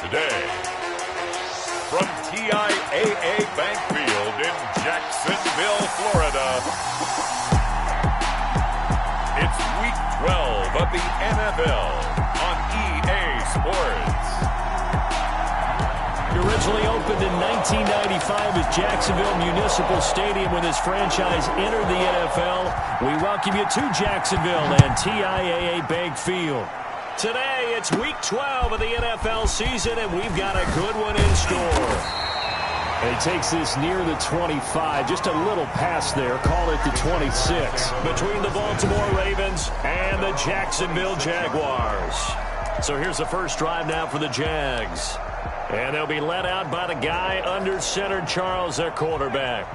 the day. From TIAA Bank Field in Jacksonville, Florida, it's Week 12 of the NFL on EA Sports. It originally opened in 1995 as Jacksonville Municipal Stadium when this franchise entered the NFL. We welcome you to Jacksonville and TIAA Bank Field. Today, it's Week 12 of the NFL season, and we've got a good one in store. And he takes this near the 25, just a little past there, call it the 26, between the Baltimore Ravens and the Jacksonville Jaguars. So here's the first drive now for the Jags. And they'll be led out by the guy under center, Charles, their quarterback.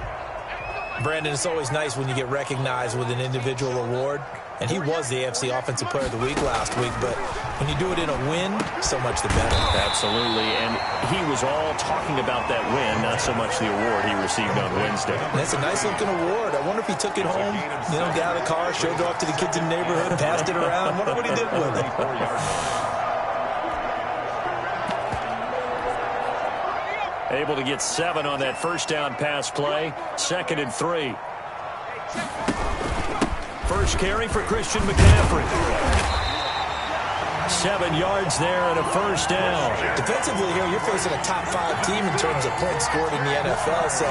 Brandon, it's always nice when you get recognized with an individual award. And he was the AFC Offensive Player of the Week last week. But when you do it in a win, so much the better. Absolutely. And he was all talking about that win, not so much the award he received on Wednesday. And that's a nice-looking award. I wonder if he took it home, got out of the car, showed it off to the kids in the neighborhood, passed it around. I wonder what he did with it. Able to get 7 on that first down pass play. 2nd and 3. First carry for Christian McCaffrey. 7 yards there and a first down. Defensively here, you're facing a top 5 team in terms of points scored in the NFL. So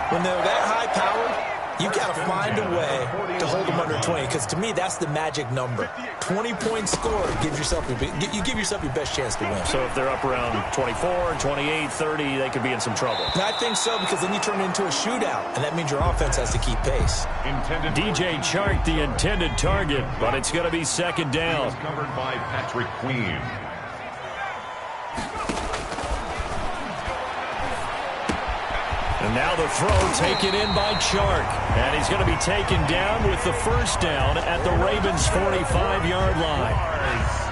when they're that high-powered, you got to find a way to hold them under 20, because to me, that's the magic number. 20 points scored, you give yourself your best chance to win. So if they're up around 24, 28, 30, they could be in some trouble. And I think so, because then you turn it into a shootout, and that means your offense has to keep pace. DJ Chark, the intended target, but it's going to be 2nd down. Covered by Patrick Queen. And now the throw taken in by Chark. And he's going to be taken down with the first down at the Ravens' 45-yard line.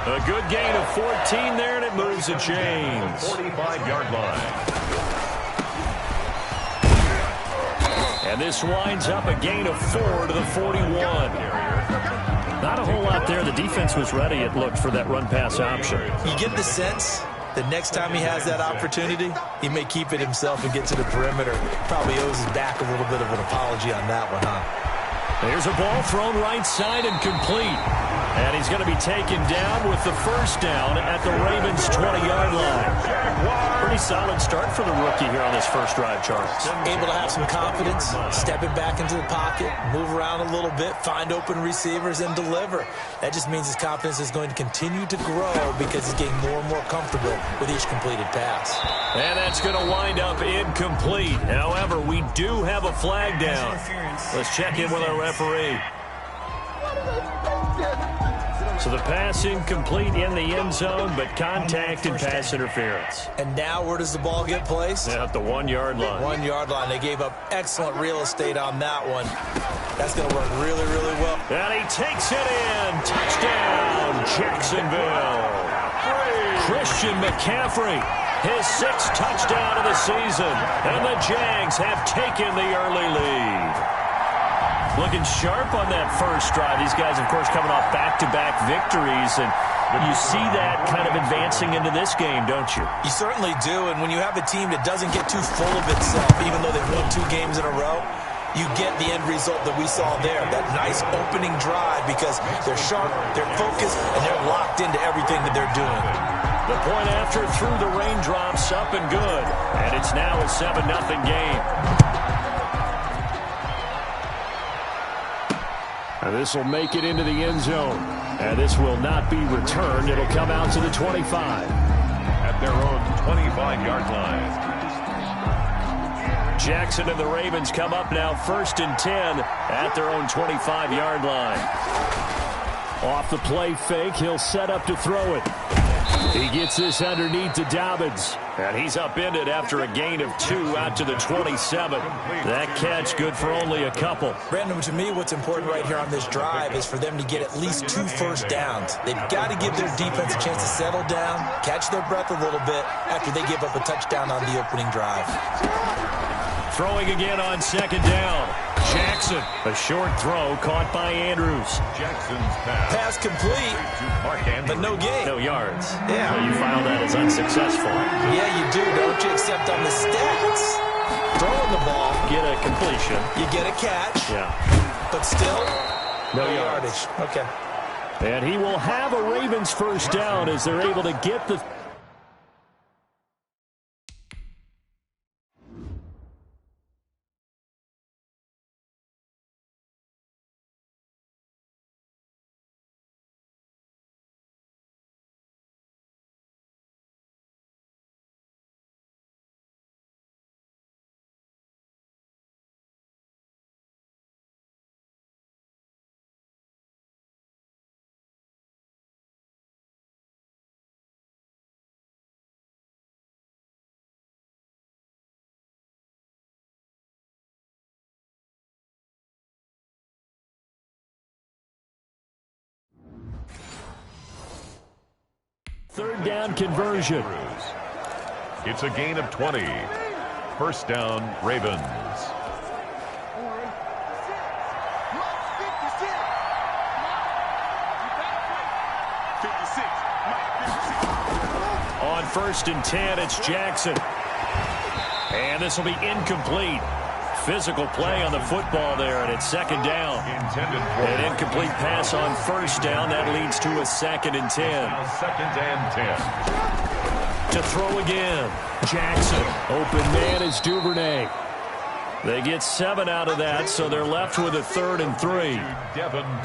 A good gain of 14 there, and it moves the chains. 45-yard line. And this winds up a gain of 4 to the 41. Not a whole lot there. The defense was ready, it looked, for that run-pass option. You get the sense the next time he has that opportunity, he may keep it himself and get to the perimeter. Probably owes his back a little bit of an apology on that one, huh? There's a ball thrown right side and complete. And he's going to be taken down with the first down at the Ravens' 20-yard line. Pretty solid start for the rookie here on this first drive, Charles. Able to have some confidence, stepping back into the pocket, move around a little bit, find open receivers, and deliver. That just means his confidence is going to continue to grow because he's getting more and more comfortable with each completed pass. And that's going to wind up incomplete. However, we do have a flag down. Let's check in with our referee. So the pass incomplete in the end zone, but contact and pass interference. And now where does the ball get placed? Yeah, at the 1-yard line. 1-yard line. They gave up excellent real estate on that one. That's going to work really, really well. And he takes it in. Touchdown, Jacksonville. Christian McCaffrey, his 6th touchdown of the season. And the Jags have taken the early lead. Looking sharp on that first drive. These guys, of course, coming off back-to-back victories, and you see that kind of advancing into this game, don't you? You certainly do, and when you have a team that doesn't get too full of itself, even though they've won 2 games in a row, you get the end result that we saw there, that nice opening drive, because they're sharp, they're focused, and they're locked into everything that they're doing. The point after through the raindrops, up and good, and it's now a 7-0 game. And this will make it into the end zone. And this will not be returned. It'll come out to the 25. At their own 25-yard line. Jackson and the Ravens come up now 1st and 10 at their own 25-yard line. Off the play fake, he'll set up to throw it. He gets this underneath to Dobbins. And he's upended after a gain of 2 out to the 27. That catch good for only a couple. Brandon, to me, what's important right here on this drive is for them to get at least 2 first downs. They've got to give their defense a chance to settle down, catch their breath a little bit after they give up a touchdown on the opening drive. Throwing again on 2nd down. Jackson, a short throw caught by Andrews. Jackson's pass. Pass complete, but no gain. No yards. Yeah. So you file that as unsuccessful. Yeah, you do, don't you? Except on the stats. Throwing the ball. Get a completion. You get a catch. Yeah. But still, no yardage. Okay. And he will have a Ravens first down as they're able to get the... Third down conversion. It's a gain of 20. First down, Ravens. On 1st and 10, it's Jackson. And this will be incomplete. Physical play on the football there, and it's 2nd down. An incomplete pass on 1st down. That leads to a 2nd and 10. 2nd and 10. To throw again. Jackson. Open man is Duvernay. They get 7 out of that, so they're left with a 3rd and 3.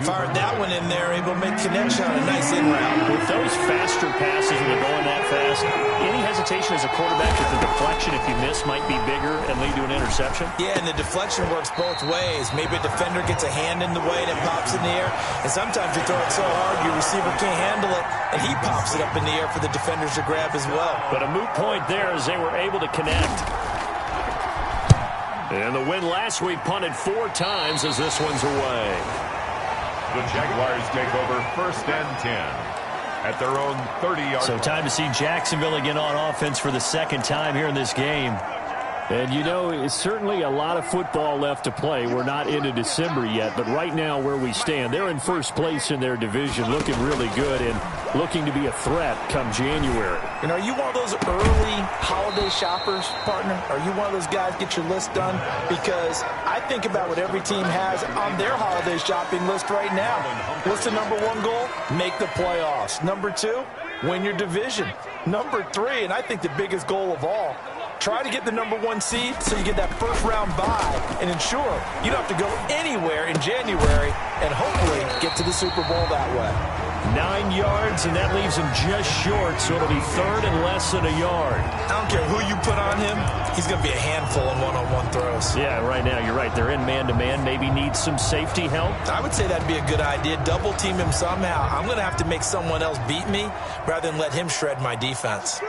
Fired that one in there, able to make connection on a nice in route. With those faster passes when they're going that fast, any hesitation as a quarterback that the deflection, if you miss, might be bigger and lead to an interception? Yeah, and the deflection works both ways. Maybe a defender gets a hand in the way and it pops in the air, and sometimes you throw it so hard your receiver can't handle it, and he pops it up in the air for the defenders to grab as well. But a moot point there as they were able to connect. And the win last week punted 4 times as this one's away. The Jaguars take over 1st and 10 at their own 30-yard. So time to see Jacksonville again on offense for the 2nd time here in this game. And, you know, it's certainly a lot of football left to play. We're not into December yet, but right now where we stand, they're in 1st place in their division, looking really good and looking to be a threat come January. And are you one of those early holiday shoppers, partner? Are you one of those guys get your list done? Because I think about what every team has on their holiday shopping list right now. What's the number 1 goal? Make the playoffs. Number 2, win your division. Number 3, and I think the biggest goal of all, try to get the number 1 seed so you get that first-round bye and ensure you don't have to go anywhere in January and hopefully get to the Super Bowl that way. 9 yards, and that leaves him just short, so it'll be 3rd and less than a yard. I don't care who you put on him, he's going to be a handful in one-on-one throws. Yeah, right now, you're right. They're in man-to-man. Maybe needs some safety help. I would say that'd be a good idea. Double-team him somehow. I'm going to have to make someone else beat me rather than let him shred my defense.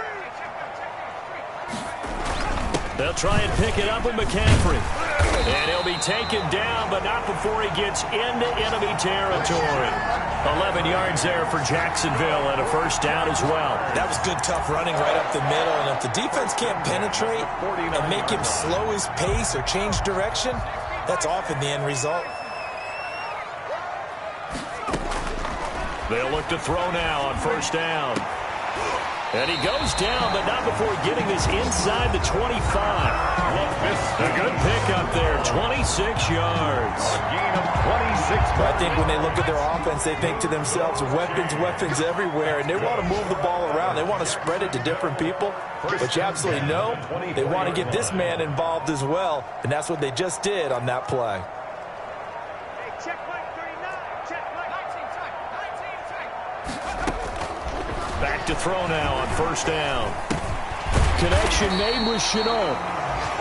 They'll try and pick it up with McCaffrey. And he'll be taken down, but not before he gets into enemy territory. 11 yards there for Jacksonville and a first down as well. That was good, tough running right up the middle. And if the defense can't penetrate and make him slow his pace or change direction, that's often the end result. They'll look to throw now on first down. And he goes down, but not before getting this inside the 25. A good pickup there, 26 yards. A gain of 26. I think when they look at their offense, they think to themselves, weapons everywhere, and they want to move the ball around. They want to spread it to different people. But you absolutely know they want to get this man involved as well, and that's what they just did on that play. Back to throw now on first down. Connection made with Chenault.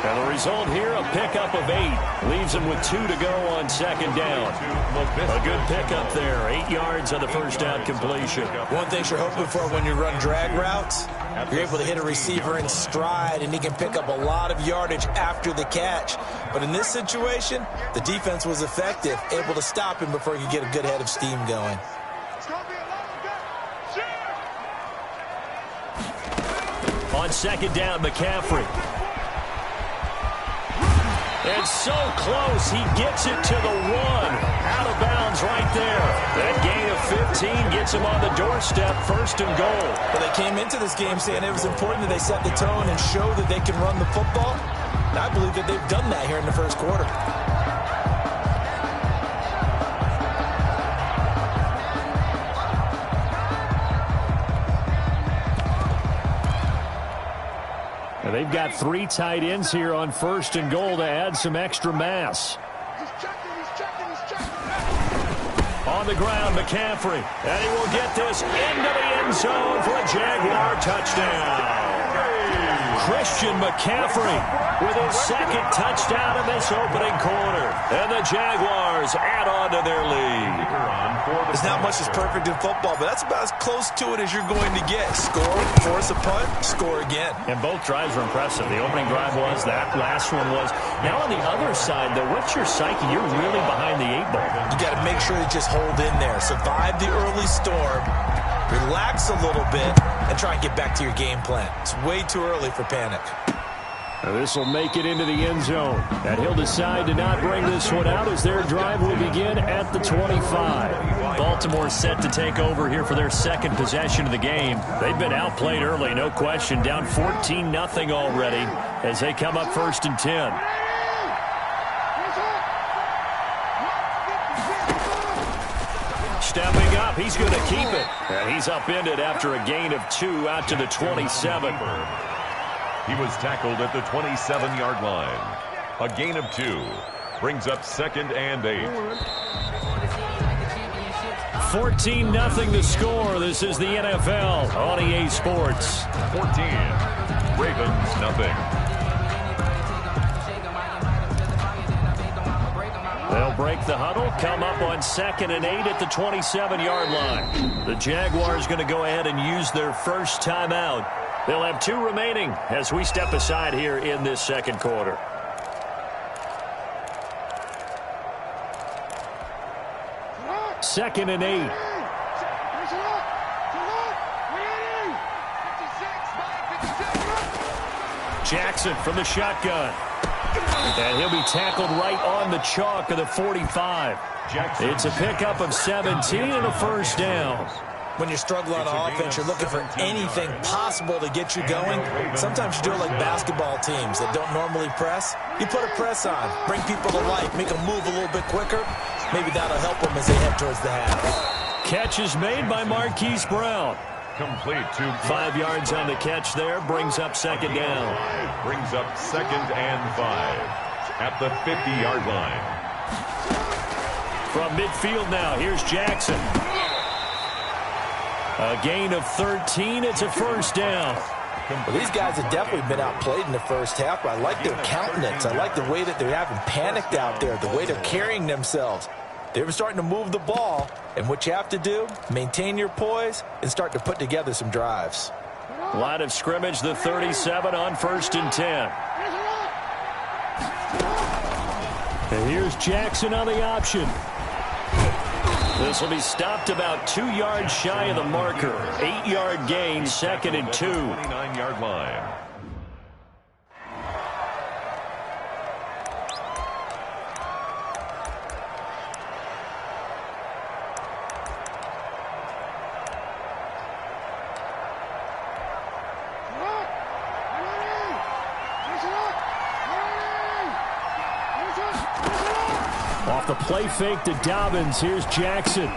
And the result here, a pickup of 8. Leaves him with 2 to go on second down. A good pickup there. 8 yards on the first down completion. One thing you're hoping for when you run drag routes, you're able to hit a receiver in stride, and he can pick up a lot of yardage after the catch. But in this situation, the defense was effective, able to stop him before he could get a good head of steam going. On second down, McCaffrey. It's so close. He gets it to the 1. Out of bounds right there. That gain of 15 gets him on the doorstep. 1st and goal. Well, they came into this game saying it was important that they set the tone and show that they can run the football. And I believe that they've done that here in the first quarter. They've got 3 tight ends here on 1st and goal to add some extra mass. On the ground, McCaffrey. And he will get this into the end zone for a Jaguar touchdown. Christian McCaffrey with his 2nd touchdown in this opening quarter. And the Jaguars add on to their lead. There's not much that's perfect in football, but that's about as close to it as you're going to get. Score, force a punt, score again. And both drives were impressive. The opening drive was, that last one was. Now on the other side, though, what's your psyche? You're really behind the 8 ball. You got to make sure you just hold in there. Survive the early storm, relax a little bit, and try and get back to your game plan. It's way too early for panic. This will make it into the end zone. And he'll decide to not bring this one out as their drive will begin at the 25. Baltimore set to take over here for their 2nd possession of the game. They've been outplayed early, no question. Down 14-0 already as they come up 1st and 10. Stepping up, he's going to keep it. And he's upended after a gain of 2 out to the 27. He was tackled at the 27-yard line. A gain of 2 brings up 2nd and 8. 14-0 the score. This is the NFL on EA Sports. 14. Ravens nothing. They'll break the huddle, come up on 2nd and 8 at the 27-yard line. The Jaguars going to go ahead and use their first timeout. They'll have 2 remaining as we step aside here in this 2nd quarter. Second and 8. Jackson from the shotgun. And he'll be tackled right on the chalk of the 45. It's a pickup of 17 and a 1st down. When you're struggling on offense, you're looking for anything possible to get you going. Sometimes you do it like basketball teams that don't normally press. You put a press on, bring people to life, make them move a little bit quicker. Maybe that'll help them as they head towards the half. Catch is made by Marquise Brown. Complete to 5 yards on the catch there, brings up 2nd down. Brings up 2nd and 5 at the 50-yard line. From midfield now, here's Jackson. A gain of 13. It's a 1st down. Well, these guys have definitely been outplayed in the first half, but I like their countenance. I like the way that they're having panicked out there, the way they're carrying themselves. They're starting to move the ball, and what you have to do, maintain your poise and start to put together some drives. Line of scrimmage, the 37 on 1st and 10. And here's Jackson on the option. This will be stopped about 2 yards shy of the marker. 8-yard gain, 2nd and 2. 29-yard line. Off the play fake to Dobbins. Here's Jackson.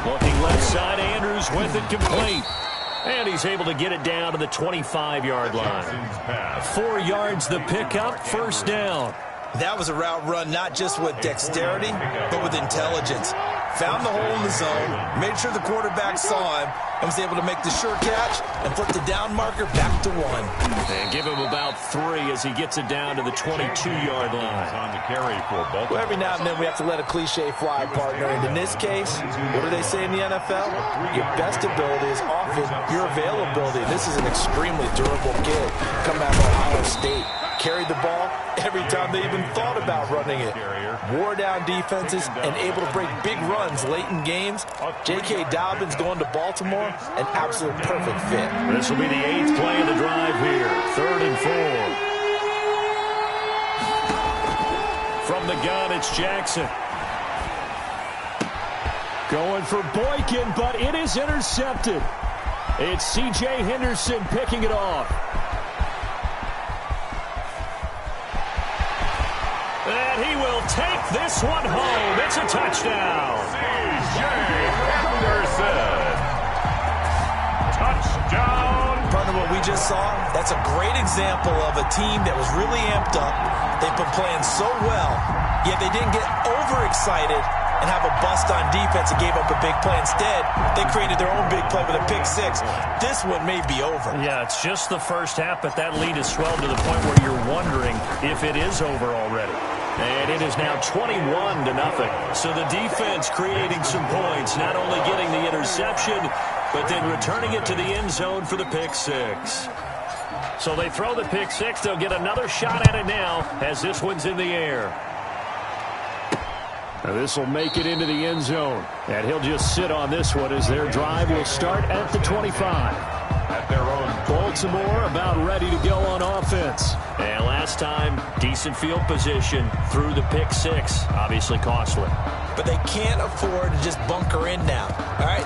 Looking left side. Andrews with it complete. And he's able to get it down to the 25-yard line. 4 yards the pickup. 1st down. That was a route run not just with dexterity, but with intelligence. Found the hole in the zone, made sure the quarterback saw him, and was able to make the sure catch and flip the down marker back to 1. And give him about 3 as he gets it down to the 22-yard line. On the carry for Baltimore. Well, every now and then we have to let a cliche fly, partner. And in this case, what do they say in the NFL? Your best ability is often your availability. This is an extremely durable kid coming out of Ohio State. Carried the ball every time they even thought about running it. Wore down defenses and able to break big runs late in games. J.K. Dobbins going to Baltimore, an absolute perfect fit. This will be the 8th play of the drive here. 3rd and 4. From the gun, it's Jackson. Going for Boykin, but it is intercepted. It's C.J. Henderson picking it off. And he will take this one home. It's a touchdown. C.J. Henderson. Touchdown. Partner, what we just saw, that's a great example of a team that was really amped up. They've been playing so well, yet they didn't get overexcited and have a bust on defense and gave up a big play. Instead, they created their own big play with a pick six. This one may be over. Yeah, it's just the first half, but that lead has swelled to the point where you're wondering if it is over already. And it is now 21-0. So the defense creating some points, not only getting the interception, but then returning it to the end zone for the pick six. So they throw the pick six. They'll get another shot at it now as this one's in the air. Now this will make it into the end zone. And he'll just sit on this one as their drive will start at the 25. At their own. Baltimore about ready to go on offense. And last time, decent field position through the pick six. Obviously costly. But they can't afford to just bunker in now. All right,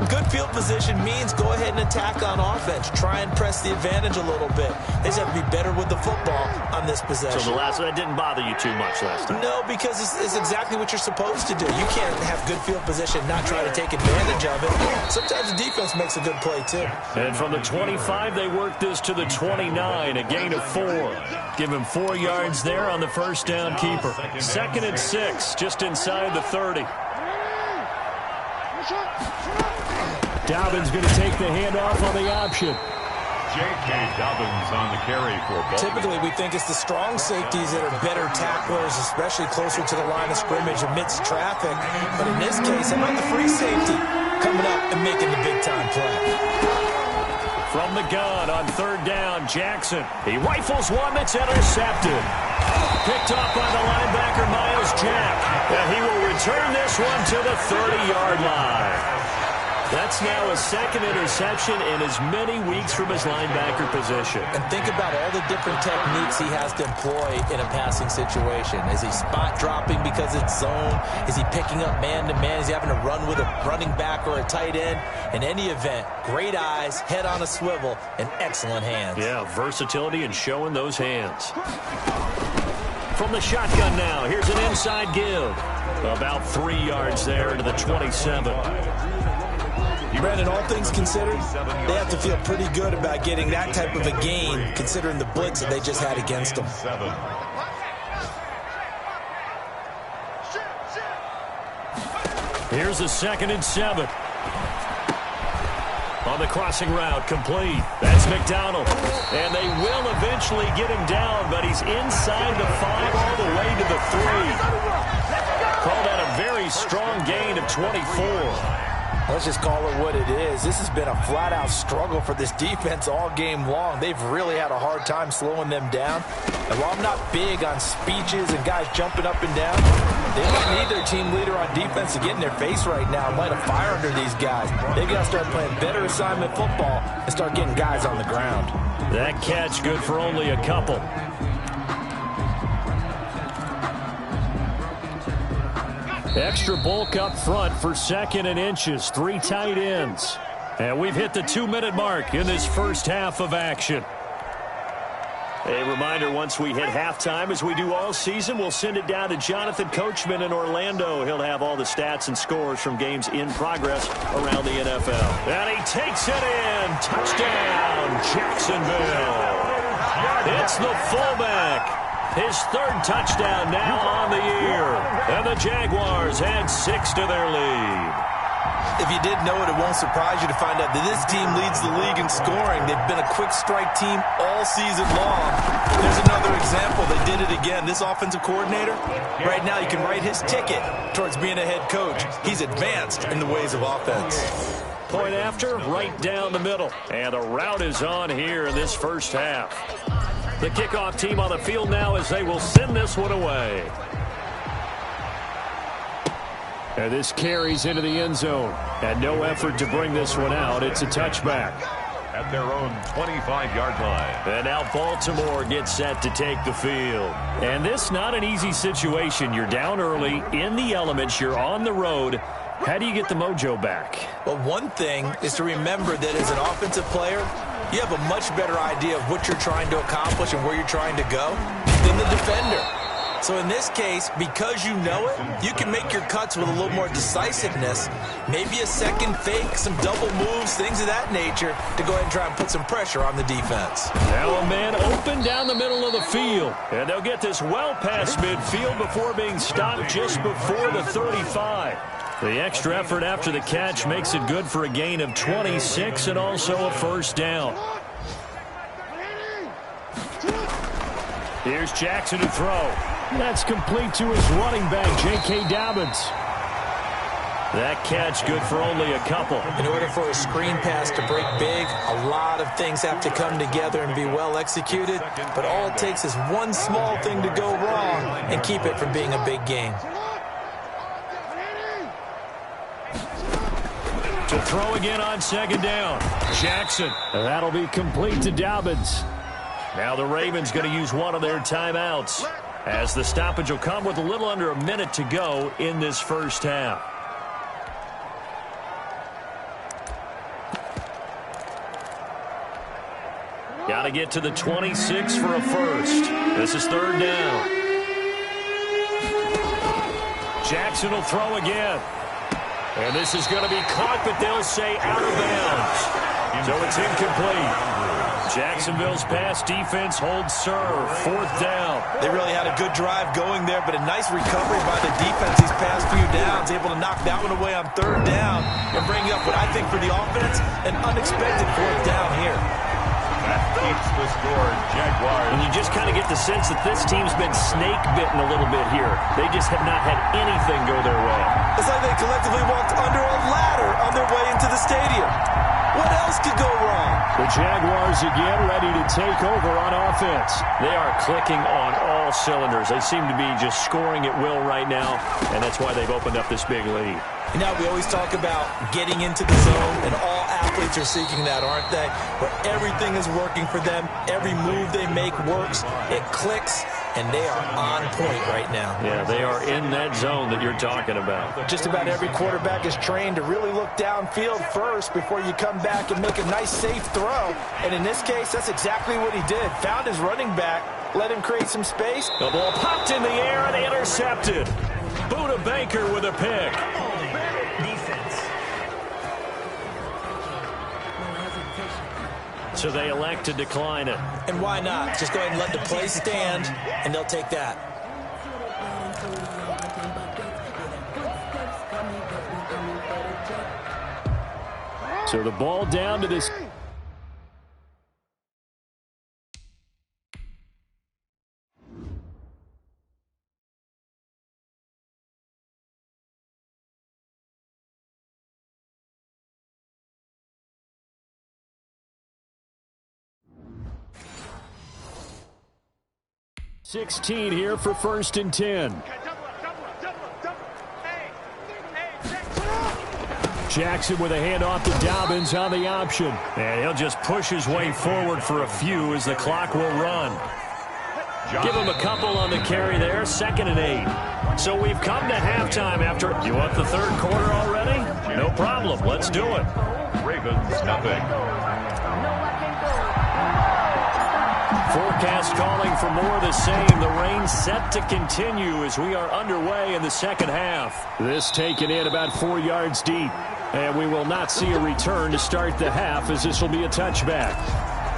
good field position means go ahead and attack on offense. Try and press the advantage a little bit. They just have to be better with the football on this possession. So the last one, that didn't bother you too much last time? No, because it's exactly what you're supposed to do. You can't have good field position and not try to take advantage of it. Sometimes the defense makes a good play, too. And from the 25, they work this to the 29, a gain of 4. Give him 4 yards there on the first down keeper. 2nd and 6, just inside the 30. Dobbins going to take the handoff on the option. J.K. Dobbins on the carry for Baltimore. Typically, we think it's the strong safeties that are better tacklers, especially closer to the line of scrimmage amidst traffic. But in this case, how about the free safety coming up and making the big-time play? From the gun on 3rd down, Jackson. He rifles one that's intercepted. Picked off by the linebacker, Miles Jack. And he will return this one to the 30-yard line. That's now his 2nd interception in as many weeks from his linebacker position. And think about all the different techniques he has to employ in a passing situation. Is he spot dropping because it's zone? Is he picking up man-to-man? Is he having to run with a running back or a tight end? In any event, great eyes, head on a swivel, and excellent hands. Yeah, versatility and showing those hands. From the shotgun now, here's an inside give. About 3 yards there to the 27. Brandon, all things considered, they have to feel pretty good about getting that type of a gain, considering the blitz that they just had against them. Here's a 2nd and 7. On the crossing route, complete. That's McDonald. And they will eventually get him down, but he's inside the 5 all the way to the 3. Call that a very strong gain of 24. Let's just call it what it is. This has been a flat-out struggle for this defense all game long. They've really had a hard time slowing them down. And while I'm not big on speeches and guys jumping up and down, they might need their team leader on defense to get in their face right now and light a fire under these guys. They've got to start playing better assignment football and start getting guys on the ground. That catch good for only a couple. Extra bulk up front for 2nd and inches. 3 tight ends. And we've hit the 2-minute mark in this first half of action. A reminder, once we hit halftime, as we do all season, we'll send it down to Jonathan Coachman in Orlando. He'll have all the stats and scores from games in progress around the NFL. And he takes it in. Touchdown, Jacksonville. It's the fullback. His 3rd touchdown now on the year. And the Jaguars add 6 to their lead. If you didn't know it, it won't surprise you to find out that this team leads the league in scoring. They've been a quick strike team all season long. There's another example. They did it again. This offensive coordinator, right now you can write his ticket towards being a head coach. He's advanced in the ways of offense. Point after, right down the middle. And the route is on here in this first half. The kickoff team on the field now as they will send this one away. And this carries into the end zone. And no effort to bring this one out. It's a touchback. at their own 25-yard line. And now Baltimore gets set to take the field. And this not an easy situation. You're down early, in the elements, you're on the road. How do you get the mojo back? Well, one thing is to remember that as an offensive player, you have a much better idea of what you're trying to accomplish and where you're trying to go than the defender. So in this case, because you know it, you can make your cuts with a little more decisiveness, maybe a second fake, some double moves, things of that nature, to go ahead and try and put some pressure on the defense. Now a man open down the middle of the field, and they'll get this well past midfield before being stopped just before the 35. The extra effort after the catch makes it good for a gain of 26 and also a first down. Here's Jackson to throw. That's complete to his running back, J.K. Dobbins. That catch good for only a couple. In order for a screen pass to break big, a lot of things have to come together and be well executed. But all it takes is one small thing to go wrong and keep it from being a big game. To throw again on second down. Jackson. And that'll be complete to Dobbins. Now the Ravens going to use one of their timeouts, as the stoppage will come with a little under a minute to go in this first half. Got to get to the 26 for a first. This is third down. Jackson will throw again. And this is going to be caught, but they'll say out of bounds. So it's incomplete. Jacksonville's pass defense holds serve. Fourth down. They really had a good drive going there, but a nice recovery by the defense these past few downs, able to knock that one away on third down and bring up what I think for the offense, an unexpected fourth down here. That keeps the score, Jaguars. And you just kind of get the sense that this team's been snake-bitten a little bit here. They just have not had anything go their way. It's like they collectively walked under a ladder on their way into the stadium. What else could go wrong? The Jaguars again ready to take over on offense. They are clicking on all cylinders. They seem to be just scoring at will right now, and that's why they've opened up this big lead. You know, we always talk about getting into the zone, and all athletes are seeking that, aren't they? Where everything is working for them, every move they make works, it clicks, and they are on point right now. Yeah, they are in that zone that you're talking about. Just about every quarterback is trained to really look downfield first before you come back and make a nice, safe throw. And in this case, that's exactly what he did. Found his running back, let him create some space. The ball popped in the air and intercepted. Buda Baker with a pick. So they elect to decline it. And why not? Just go ahead and let the play stand, and they'll take that. So the ball down to this. .16 here for 1st and 10. Jackson with a handoff to Dobbins on the option. And he'll just push his way forward for a few as the clock will run. Give him a couple on the carry there, 2nd and 8. So we've come to halftime after. You want the third quarter already? No problem. Let's do it. Ravens nothing. Forecast calling for more of the same. The rain set to continue as we are underway in the second half. This taken in about 4 yards deep. And we will not see a return to start the half, as this will be a touchback.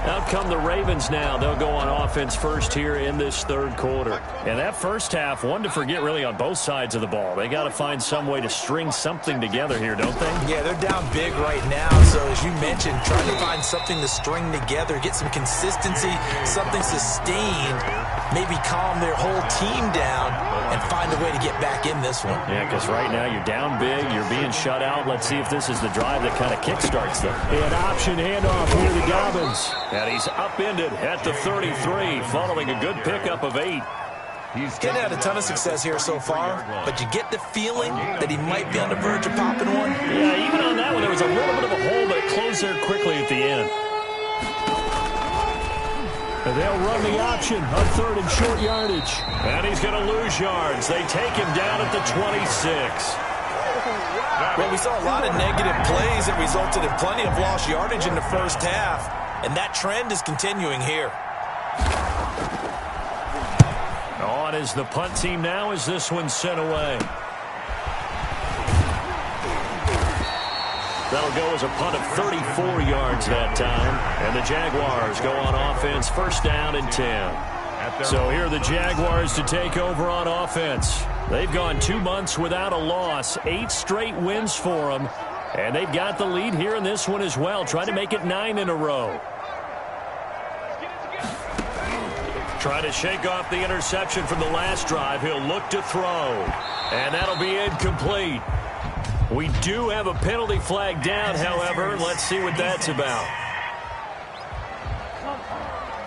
Out come the Ravens now. They'll go on offense first here in this third quarter. And that first half, one to forget really on both sides of the ball. They got to find some way to string something together here, don't they? Yeah, they're down big right now. So as you mentioned, trying to find something to string together, get some consistency, something sustained, maybe calm their whole team down and find a way to get back in this one. Yeah, because right now you're down big, you're being shut out. Let's see if this is the drive that kind of kickstarts them. An option handoff here to Dobbins. And he's upended at the 33, following a good pickup of 8. He's getting had a ton of success here so far, but you get the feeling that he might be on the verge of popping one. Yeah, even on that one, there was a little bit of a hole, but it closed there quickly at the end. They'll run the option on 3rd and short yardage. And he's going to lose yards. They take him down at the 26. Well, we saw a lot of negative plays that resulted in plenty of lost yardage in the first half, and that trend is continuing here. On is the punt team now as this one's sent away. That'll go as a punt of 34 yards that time. And the Jaguars go on offense, 1st down and 10. So here are the Jaguars to take over on offense. They've gone 2 months without a loss, 8 straight wins for them. And they've got the lead here in this one as well, trying to make it 9 in a row. Trying to shake off the interception from the last drive. He'll look to throw. And that'll be incomplete. We do have a penalty flag down, however. Let's see what that's about.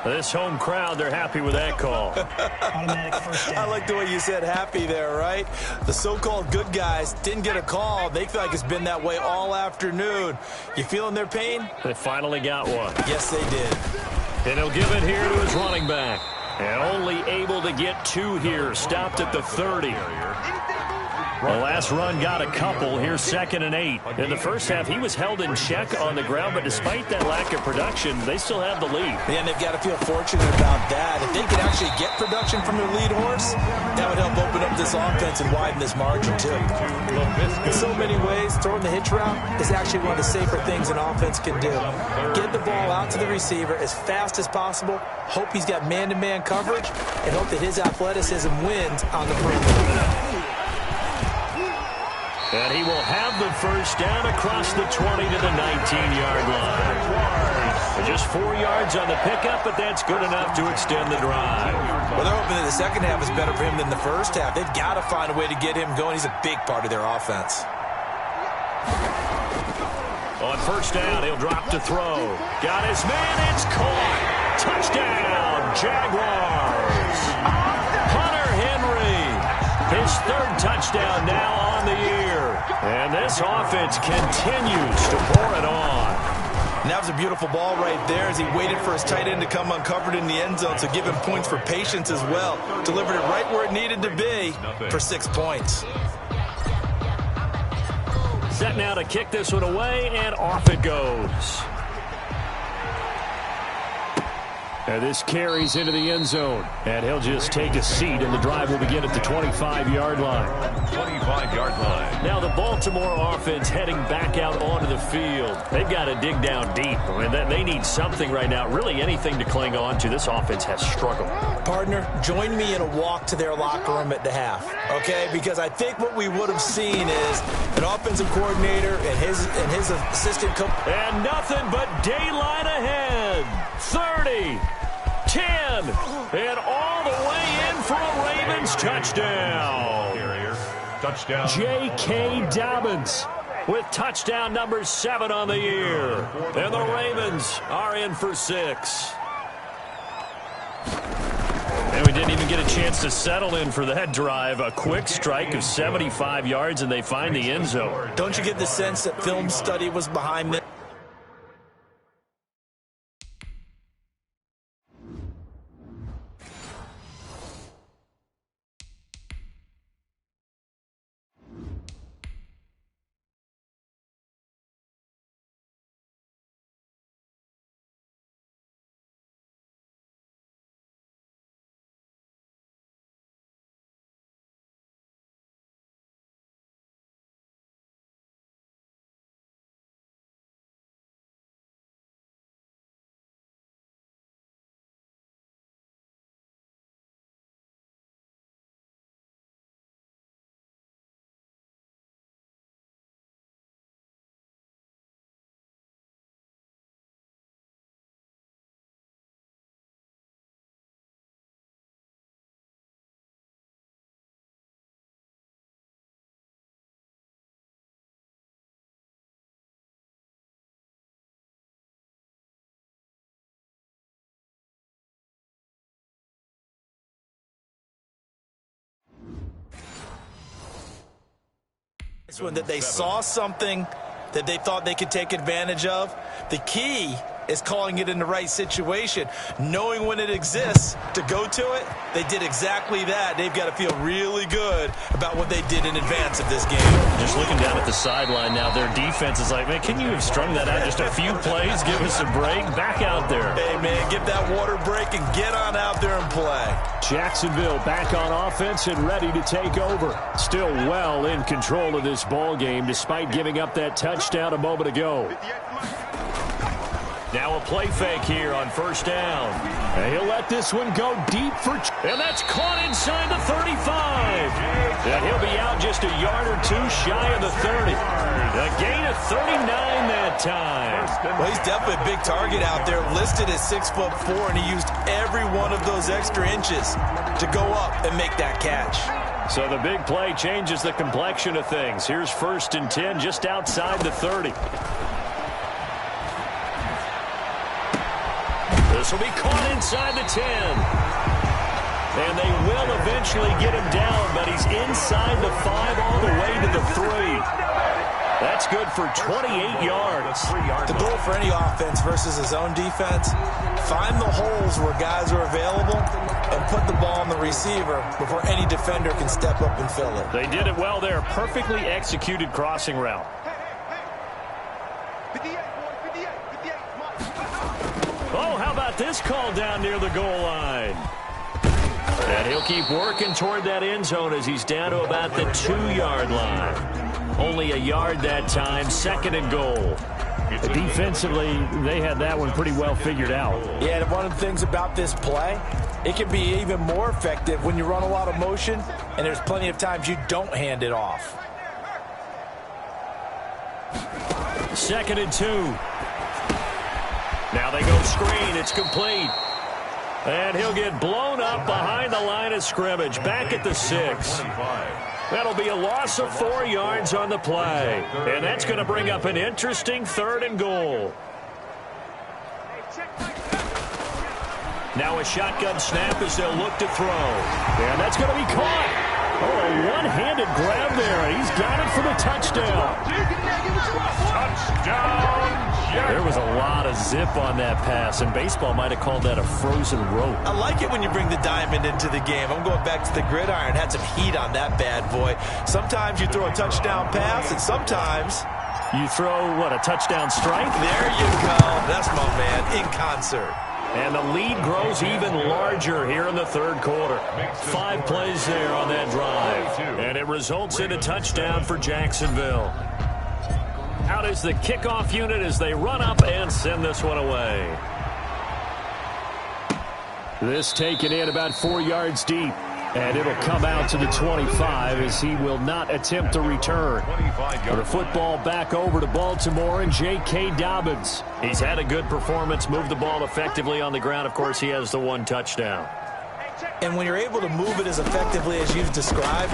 This home crowd, they're happy with that call. I like the way you said happy there, right? The so-called good guys didn't get a call. They feel like it's been that way all afternoon. You feeling their pain? They finally got one. Yes, they did. And he'll give it here to his running back. And only able to get 2 here. Stopped at the 30. The last run got a couple. Here's 2nd and 8. In the first half, he was held in check on the ground, but despite that lack of production, they still have the lead. Yeah, and they've got to feel fortunate about that. If they could actually get production from their lead horse, that would help open up this offense and widen this margin, too. In so many ways, throwing the hitch route is actually one of the safer things an offense can do. Get the ball out to the receiver as fast as possible, hope he's got man-to-man coverage, and hope that his athleticism wins on the perimeter. And he will have the 1st down across the 20 to the 19-yard line. Just 4 yards on the pickup, but that's good enough to extend the drive. Well, they're hoping that the second half is better for him than the first half. They've got to find a way to get him going. He's a big part of their offense. On 1st down, he'll drop to throw. Got his man. It's caught. Touchdown, Jaguars. Hunter Henry. His 3rd touchdown now on the year. And this offense continues to pour it on. And that was a beautiful ball right there as he waited for his tight end to come uncovered in the end zone, so give him points for patience as well. Delivered it right where it needed to be for 6 points. Set now to kick this one away, and off it goes. And this carries into the end zone. And he'll just take a seat, and the drive will begin at the 25-yard line. 25-yard line. Now the Baltimore offense heading back out onto the field. They've got to dig down deep. I mean, they need something right now, really anything to cling on to. This offense has struggled. Partner, join me in a walk to their locker room at the half, okay? Because I think what we would have seen is an offensive coordinator and his assistant coach. And nothing but daylight ahead. 30. 10, and all the way in for a Ravens touchdown. Touchdown. J.K. Dobbins with touchdown number 7 on the year. And the Ravens are in for 6. And we didn't even get a chance to settle in for that drive. A quick strike of 75 yards, and they find the end zone. Don't you get the sense that film study was behind this? This one that they saw something that they thought they could take advantage of. The key is calling it in the right situation. Knowing when it exists to go to it, they did exactly that. They've got to feel really good about what they did in advance of this game. Just looking down at the sideline now, their defense is like, man, can you have strung that out just a few plays? Give us a break. Back out there. Hey, man, get that water break and get on out there and play. Jacksonville back on offense and ready to take over. Still well in control of this ball game despite giving up that touchdown a moment ago. Now a play fake here on first down. And he'll let this one go deep for... And that's caught inside the 35. And he'll be out just a yard or two shy of the 30. A gain of 39 that time. Well, he's definitely a big target out there, listed at 6'4", and he used every one of those extra inches to go up and make that catch. So the big play changes the complexion of things. Here's 1st and 10 just outside the 30. This will be caught inside the 10. And they will eventually get him down, but he's inside the 5 all the way to the 3. That's good for 28 yards. The goal for any offense versus his own defense, find the holes where guys are available and put the ball on the receiver before any defender can step up and fill it. They did it well there. Perfectly executed crossing route. Oh, how about this call down near the goal line? And he'll keep working toward that end zone as he's down to about the 2-yard line. Only a yard that time, 2nd and goal. Defensively, they had that one pretty well figured out. Yeah, and one of the things about this play, it can be even more effective when you run a lot of motion, and there's plenty of times you don't hand it off. 2nd and 2. Now they go screen. It's complete. And he'll get blown up behind the line of scrimmage. Back at the 6. That'll be a loss of 4 yards on the play. And that's going to bring up an interesting 3rd and goal. Now a shotgun snap as they'll look to throw. And that's going to be caught. Oh, a one-handed grab there. He's got it for the touchdown. Touchdown. There was a lot of zip on that pass, and baseball might have called that a frozen rope. I like it when you bring the diamond into the game. I'm going back to the gridiron. Had some heat on that bad boy. Sometimes you throw a touchdown pass, and sometimes you throw, what, a touchdown strike? There you go. That's my man, in concert. And the lead grows even larger here in the 3rd quarter. 5 plays there on that drive. And it results in a touchdown for Jacksonville. Out is the kickoff unit as they run up and send this one away. This taken in about 4 yards deep. And it'll come out to the 25 as he will not attempt to return. The football back over to Baltimore and J.K. Dobbins. He's had a good performance, moved the ball effectively on the ground. Of course, he has the 1 touchdown. And when you're able to move it as effectively as you've described,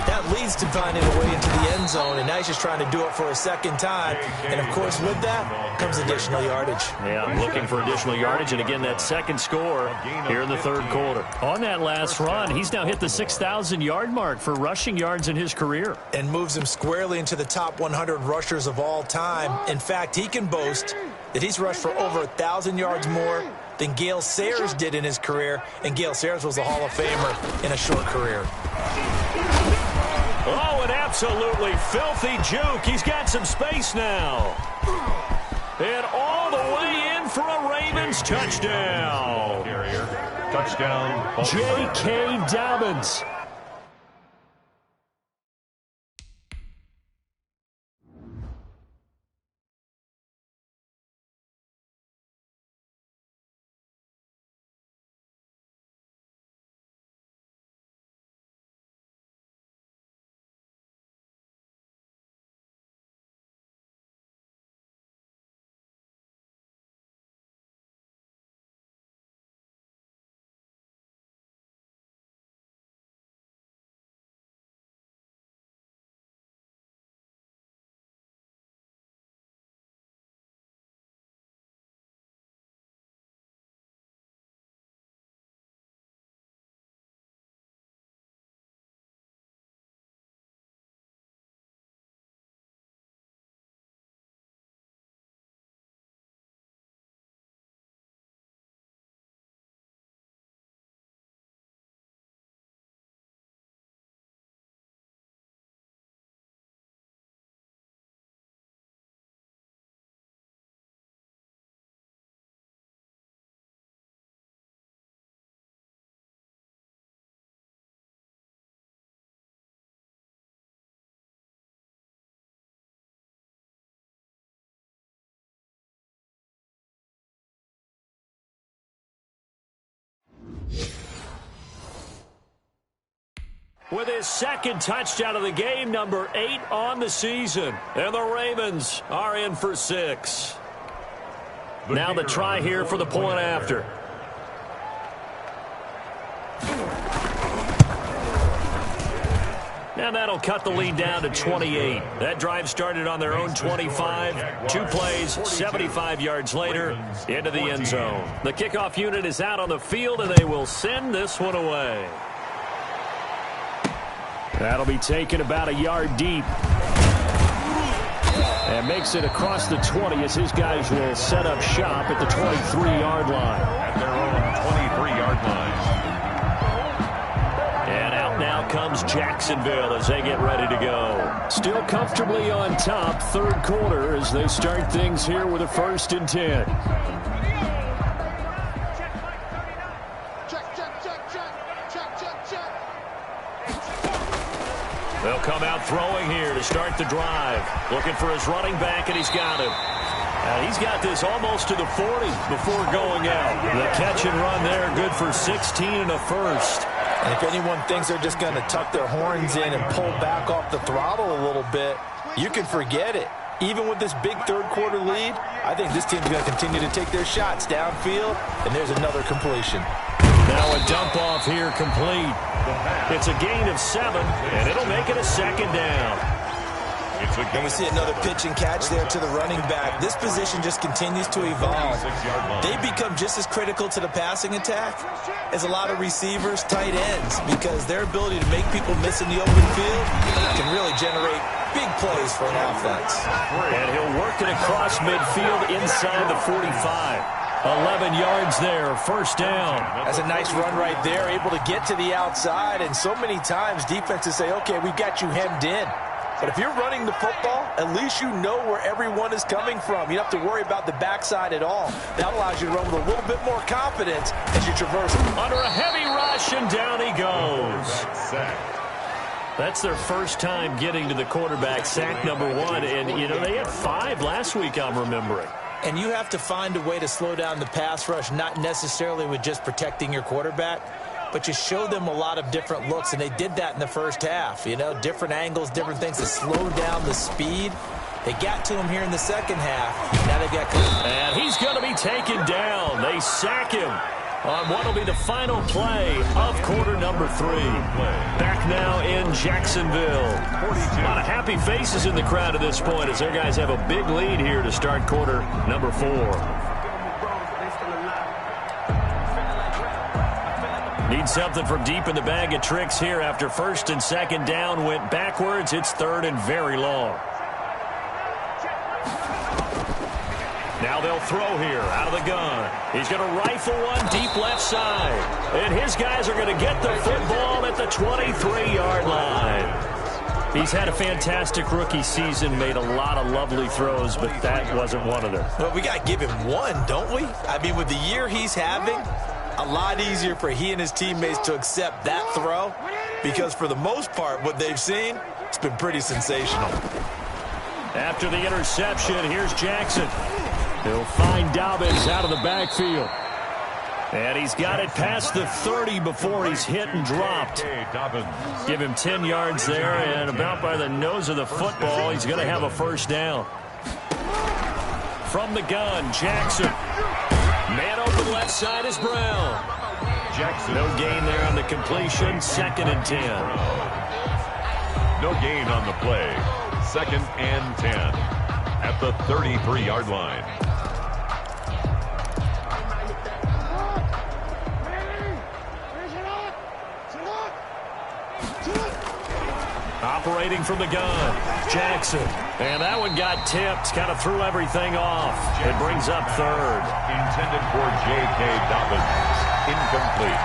that leads to finding a way into the end zone, and now he's just trying to do it for a 2nd time. And, of course, with that comes additional yardage. Yeah, looking for additional yardage, and again, that 2nd score here in the 3rd quarter. On that last run, he's now hit the 6,000-yard mark for rushing yards in his career. And moves him squarely into the top 100 rushers of all time. In fact, he can boast that he's rushed for over 1,000 yards more than Gale Sayers did in his career, and Gale Sayers was a Hall of Famer in a short career. Oh, an absolutely filthy juke. He's got some space now. And all the way in for a Ravens touchdown. Touchdown. J.K. Dobbins. with his second touchdown of the game, number 8 on the season. And the Ravens are in for 6. Now the try here for the point after. And that'll cut the lead down to 28. That drive started on their own 25. 2 plays, 75 yards later, into the end zone. The kickoff unit is out on the field, and they will send this one away. That'll be taken about a yard deep. And makes it across the 20 as his guys will set up shop at the 23-yard line. At their own 23-yard line. And out now comes Jacksonville as they get ready to go. Still comfortably on top, third quarter as they start things here with a 1st and 10. They'll come out throwing here to start the drive. Looking for his running back, and he's got him. He's got this almost to the 40 before going out. The catch and run there, good for 16 and a 1st. And if anyone thinks they're just going to tuck their horns in and pull back off the throttle a little bit, you can forget it. Even with this big third quarter lead, I think this team's going to continue to take their shots downfield, and there's another completion. Now a dump off here complete. It's a gain of 7, and it'll make it a 2nd down. And we see another pitch and catch there to the running back. This position just continues to evolve. They become just as critical to the passing attack as a lot of receivers, tight ends, because their ability to make people miss in the open field can really generate big plays for an offense. And he'll work it across midfield inside the 45. 11 yards there, 1st down. That's a nice run right there, able to get to the outside, and so many times defenses say, okay, we've got you hemmed in. But if you're running the football, at least you know where everyone is coming from. You don't have to worry about the backside at all. That allows you to run with a little bit more confidence as you traverse. Under a heavy rush, and down he goes. That's their first time getting to the quarterback, sack number 1. And, you know, they had 5 last week, I'm remembering. And you have to find a way to slow down the pass rush, not necessarily with just protecting your quarterback, but you show them a lot of different looks, and they did that in the first half. You know, different angles, different things to slow down the speed. They got to him here in the second half. Now they've got... And he's going to be taken down. They sack him on what will be the final play of quarter number 3. Back now in Jacksonville. A lot of happy faces in the crowd at this point as their guys have a big lead here to start quarter number 4. Need something from deep in the bag of tricks here after 1st and 2nd down went backwards. It's 3rd and very long. Now they'll throw here out of the gun. He's going to rifle one deep left side. And his guys are going to get the football at the 23-yard line. He's had a fantastic rookie season, made a lot of lovely throws, but that wasn't one of them. Well, we got to give him one, don't we? I mean, with the year he's having, a lot easier for he and his teammates to accept that throw because for the most part, what they've seen, it's been pretty sensational. After the interception, here's Jackson. He'll find Dobbins out of the backfield. And he's got it past the 30 before he's hit and dropped. Give him 10 yards there, and about by the nose of the football, he's going to have a 1st down. From the gun, Jackson. Man open left side is Brown. Jackson. No gain there on the completion, 2nd and 10. No gain on the play. 2nd and 10 at the 33-yard line. Operating from the gun, Jackson. And that one got tipped, kind of threw everything off. It brings up 3rd. Intended for J.K. Dobbins. Incomplete.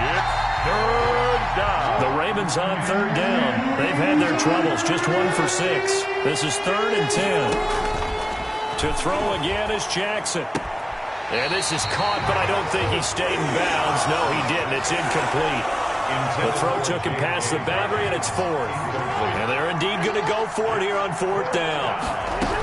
It's 3rd down. The Ravens on 3rd down. They've had their troubles, just 1 for 6. This is 3rd and 10. To throw again is Jackson. And this is caught, but I don't think he stayed in bounds. No, he didn't. It's incomplete. The throw took him past the boundary, and it's fourth. And they're indeed going to go for it here on fourth down.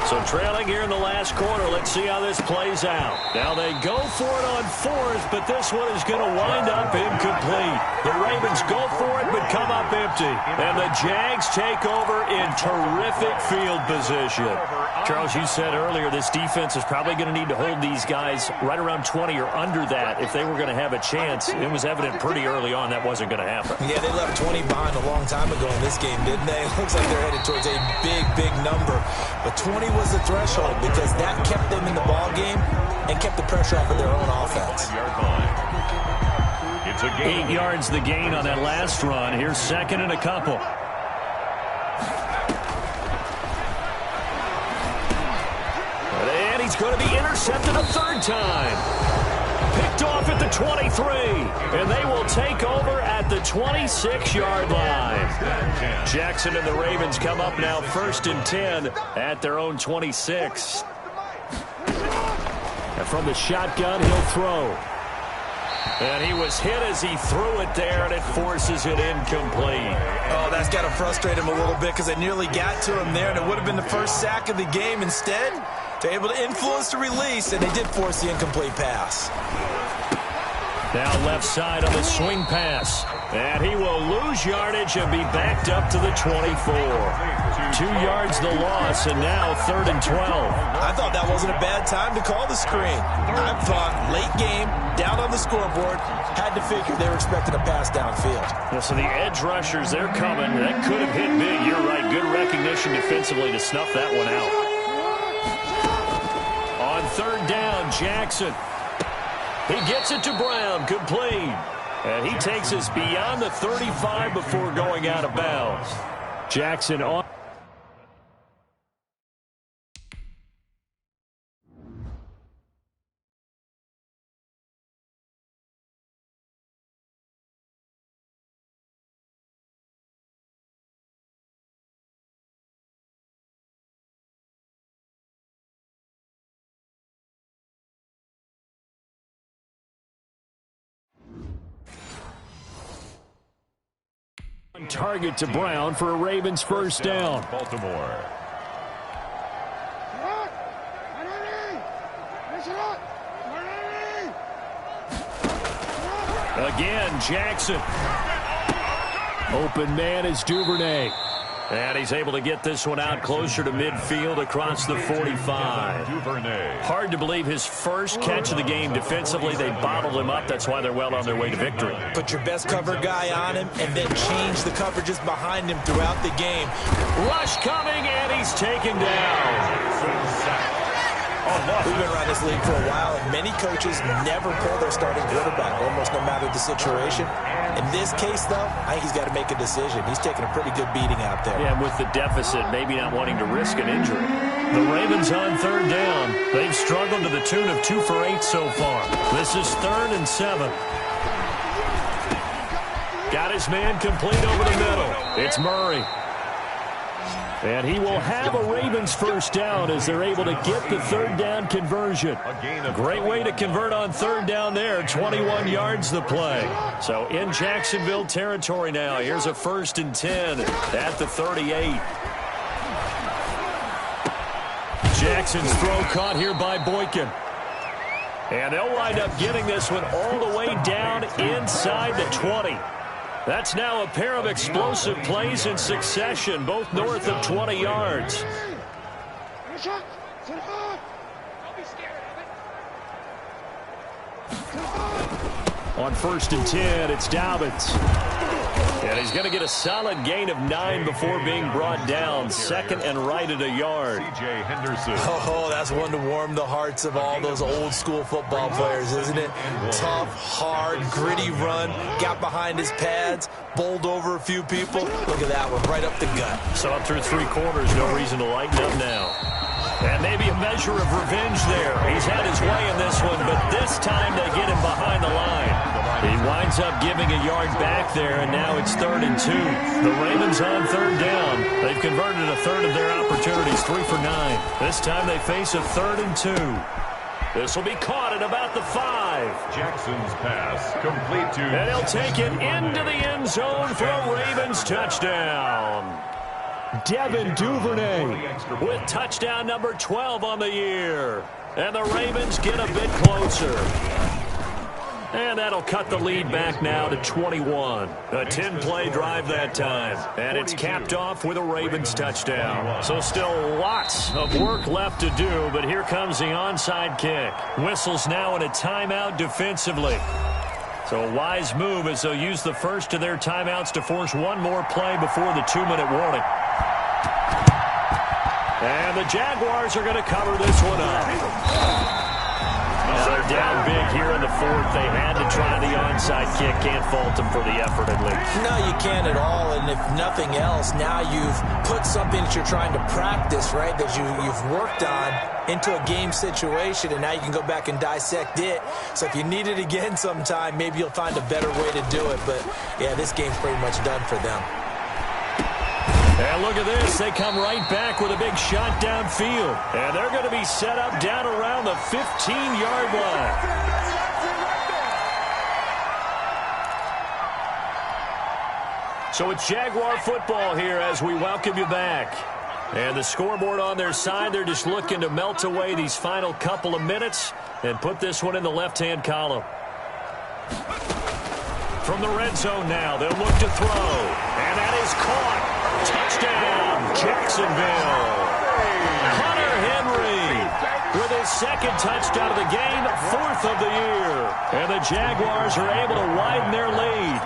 So trailing here in the last quarter. Let's see how this plays out. Now they go for it on fourth, but this one is going to wind up incomplete. The Ravens go for it, but come up empty. And the Jags take over in terrific field position. Charles, you said earlier this defense is probably going to need to hold these guys right around 20 or under that if they were going to have a chance. It was evident pretty early on that wasn't going to happen. Yeah, they left 20 behind a long time ago in this game, didn't they? It looks like they're headed towards a big, big number. But 20 was the threshold because that kept them in the ball game and kept the pressure off of their own offense. It's a gain. 8 yards the gain on that last run. Here's second and a couple. And he's going to be intercepted a third time. Picked off at the 23. And they will take over at the 26-yard line. Jackson and the Ravens come up now 1st and 10 at their own 26. And from the shotgun, he'll throw. And he was hit as he threw it there, and it forces it incomplete. Oh, that's got to frustrate him a little bit because they nearly got to him there, and it would have been the first sack of the game. Instead, they're able to influence the release, and they did force the incomplete pass. Now left side on the swing pass. And he will lose yardage and be backed up to the 24. 2 yards the loss, and now 3rd and 12. I thought that wasn't a bad time to call the screen. I thought late game, down on the scoreboard, had to figure they were expecting a pass downfield. Yeah, so the edge rushers, they're coming. That could have hit big. You're right. Good recognition defensively to snuff that one out. On 3rd down, Jackson. He gets it to Brown, complete. And he takes us beyond the 35 before going out of bounds. Jackson on. Target to Brown for a Ravens first down. Baltimore. Again, Jackson. Open man is Duvernay. And he's able to get this one out closer to midfield across the 45. Duvernay. Hard to believe his first catch of the game defensively. They bottled him up. That's why they're well on their way to victory. Put your best cover guy on him and then change the coverages behind him throughout the game. Rush coming, and he's taken down. We've been around this league for a while, and many coaches never pull their starting quarterback, almost no matter the situation. In this case, though, I think he's got to make a decision. He's taking a pretty good beating out there. Yeah, with the deficit, maybe not wanting to risk an injury. The Ravens on 3rd down. They've struggled to the tune of 2 for 8 so far. This is 3rd and 7. Got his man complete over the middle. It's Murray. And he will have a Ravens first down as they're able to get the 3rd down conversion. Great way to convert on 3rd down there. 21 yards the play. So in Jacksonville territory now. Here's a 1st and 10 at the 38. Jackson's throw caught here by Boykin. And they'll wind up getting this one all the way down inside the 20. That's now a pair of explosive plays in succession, both north of 20 yards. On 1st and 10, it's Dobbins. And he's going to get a solid gain of 9 before being brought down. 2nd and right at a yard. C.J. Henderson. Oh, that's one to warm the hearts of all those old school football players, isn't it? Tough, hard, gritty run. Got behind his pads, bowled over a few people. Look at that one, right up the gut. So up through 3 quarters, no reason to lighten up now. And maybe a measure of revenge there. He's had his way in this one, but this time they get him behind the line. He winds up giving a yard back there, and now it's 3rd and 2. The Ravens on 3rd down. They've converted a third of their opportunities, 3 for 9. This time they face a 3rd and 2. This will be caught at about the 5. Jackson's pass complete to... And he'll take it into the end zone for a Ravens touchdown. Devin Duvernay with touchdown number 12 on the year. And the Ravens get a bit closer. And that'll cut the lead back now to 21. A 10-play drive that time. And it's capped off with a Ravens touchdown. So still lots of work left to do, but here comes the onside kick. Whistles now in a timeout defensively. So a wise move as they'll use the first of their timeouts to force one more play before the 2-minute warning. And the Jaguars are going to cover this one up. Now they're down big here in the fourth. They had to try the onside kick. Can't fault them for the effort, at least. No, you can't at all. And if nothing else, now you've put something that you're trying to practice, right, that you've worked on into a game situation, and now you can go back and dissect it. So if you need it again sometime, maybe you'll find a better way to do it. But, yeah, this game's pretty much done for them. And look at this. They come right back with a big shot downfield. And they're going to be set up down around the 15-yard line. So it's Jaguar football here as we welcome you back. And the scoreboard on their side, they're just looking to melt away these final couple of minutes and put this one in the left-hand column. From the red zone now, they'll look to throw. And that is caught. Touchdown, Jacksonville. Hunter Henry with his second touchdown of the game, fourth of the year. And the Jaguars are able to widen their lead.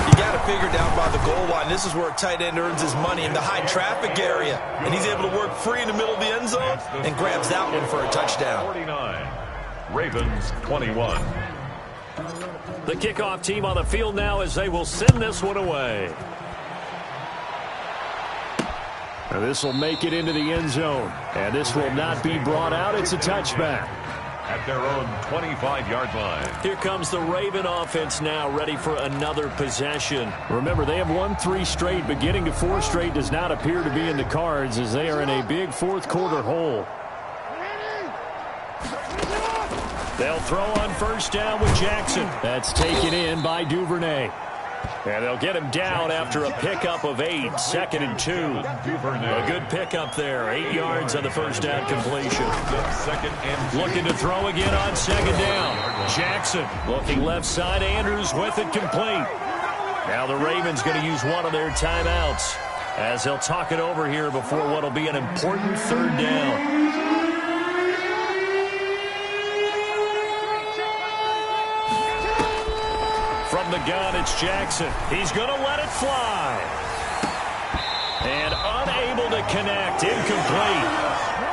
You got to figure down by the goal line. This is where a tight end earns his money in the high traffic area. And he's able to work free in the middle of the end zone and grabs that one for a touchdown. 49, Ravens 21. The kickoff team on the field now as they will send this one away. Now this will make it into the end zone. And this will not be brought out. It's a touchback. At their own 25-yard line. Here comes the Raven offense now, ready for another possession. Remember, they have won 3 straight, but getting to 4 straight does not appear to be in the cards as they are in a big fourth-quarter hole. They'll throw on first down with Jackson. That's taken in by Duvernay. And they'll get him down after a pickup of 8, 2nd and 2. A good pickup there, 8 yards on the first down completion. Looking to throw again on 2nd down. Jackson looking left side, Andrews with it complete. Now the Ravens going to use one of their timeouts as they'll talk it over here before what will be an important 3rd down. From the gun, it's Jackson. He's going to let it fly. And unable to connect. Incomplete.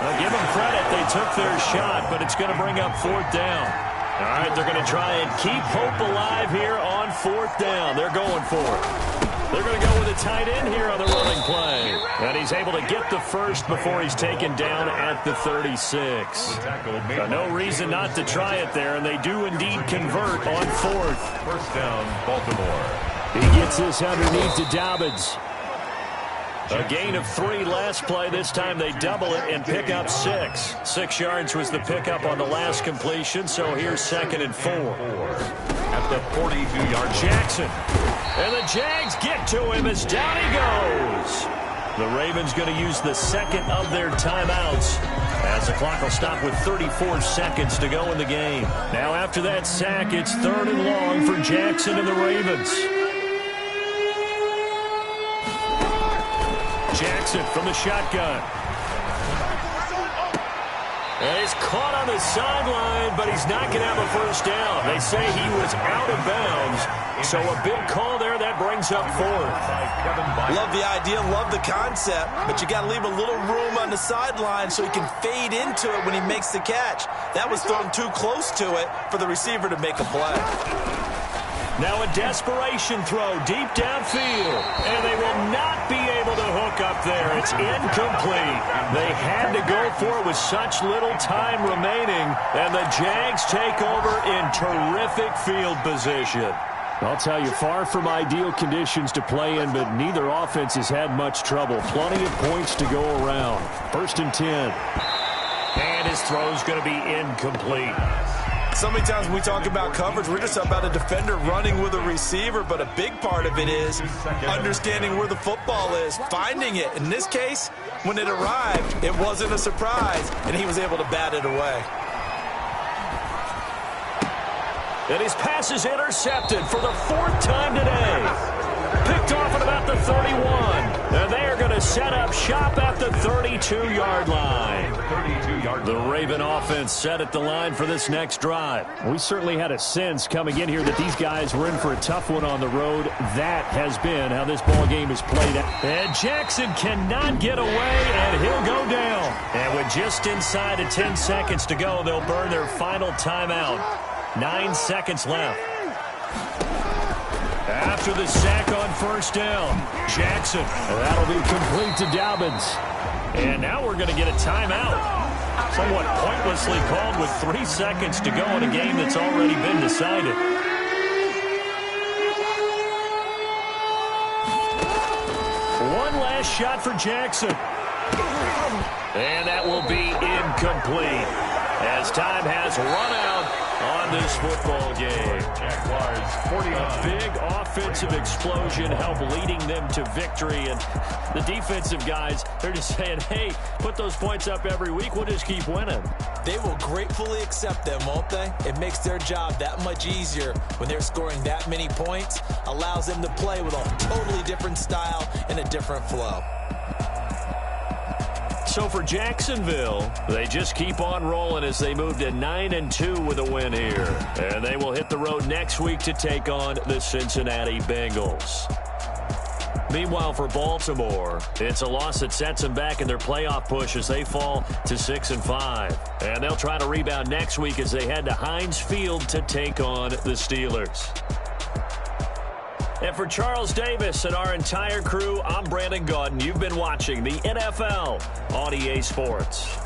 I'll give them credit. They took their shot, but it's going to bring up 4th down. All right, they're going to try and keep hope alive here on 4th down. They're going for it. They're going to go with a tight end here on the running play. And he's able to get the first before he's taken down at the 36. So no reason not to try it there, and they do indeed convert on 4th. First down, Baltimore. He gets this underneath to Dobbins. A gain of 3 last play. This time they double it and pick up 6. 6 yards was the pickup on the last completion, so here's 2nd and 4. At the 42-yard Jackson. And the Jags get to him as down he goes. The Ravens going to use the second of their timeouts as the clock will stop with 34 seconds to go in the game. Now after that sack, it's 3rd and long for Jackson and the Ravens. Jackson from the shotgun. And he's caught on the sideline, but he's not going to have a first down. They say he was out of bounds, so a big call there that brings up 4th. Love the idea, love the concept, but you got to leave a little room on the sideline so he can fade into it when he makes the catch. That was thrown too close to it for the receiver to make a play. Now a desperation throw deep downfield, and they will not be able to hook up there. It's incomplete. They had to go for it with such little time remaining, and the Jags take over in terrific field position. I'll tell you, far from ideal conditions to play in, but neither offense has had much trouble. Plenty of points to go around. 1st and 10. And And his throw's going to be incomplete. So many times when we talk about coverage, we're just about a defender running with a receiver, but a big part of it is understanding where the football is, finding it. In this case, when it arrived, it wasn't a surprise, and he was able to bat it away. And his pass is intercepted for the 4th time today. Picked off at about the 31. And they are going to set up shop at the 32-yard line. The Raven offense set at the line for this next drive. We certainly had a sense coming in here that these guys were in for a tough one on the road. That has been how this ball game is played out. And Jackson cannot get away, and he'll go down. And with just inside of 10 seconds to go, they'll burn their final timeout. 9 seconds left. After the sack on 1st down, Jackson. That'll be complete to Dobbins. And now we're going to get a timeout. Somewhat pointlessly called with 3 seconds to go in a game that's already been decided. One last shot for Jackson. And that will be incomplete as time has run out on this football game. Jaguars 40. A big offensive explosion helped leading them to victory. And the defensive guys, they're just saying, hey, put those points up every week. We'll just keep winning. They will gratefully accept them, won't they? It makes their job that much easier when they're scoring that many points. Allows them to play with a totally different style and a different flow. So for Jacksonville, they just keep on rolling as they move to 9-2 with a win here. And they will hit the road next week to take on the Cincinnati Bengals. Meanwhile, for Baltimore, it's a loss that sets them back in their playoff push as they fall to 6-5. And they'll try to rebound next week as they head to Heinz Field to take on the Steelers. And for Charles Davis and our entire crew, I'm Brandon Gaudin. You've been watching the NFL on EA Sports.